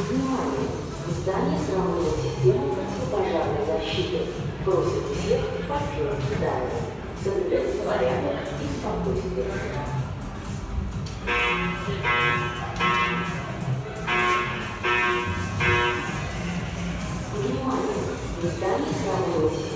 Внимание! В здании сработала система противопожарной защиты. Просит всех покинуть здание. Соблюдайте порядок и спокойствие. Внимание! В здании сработала система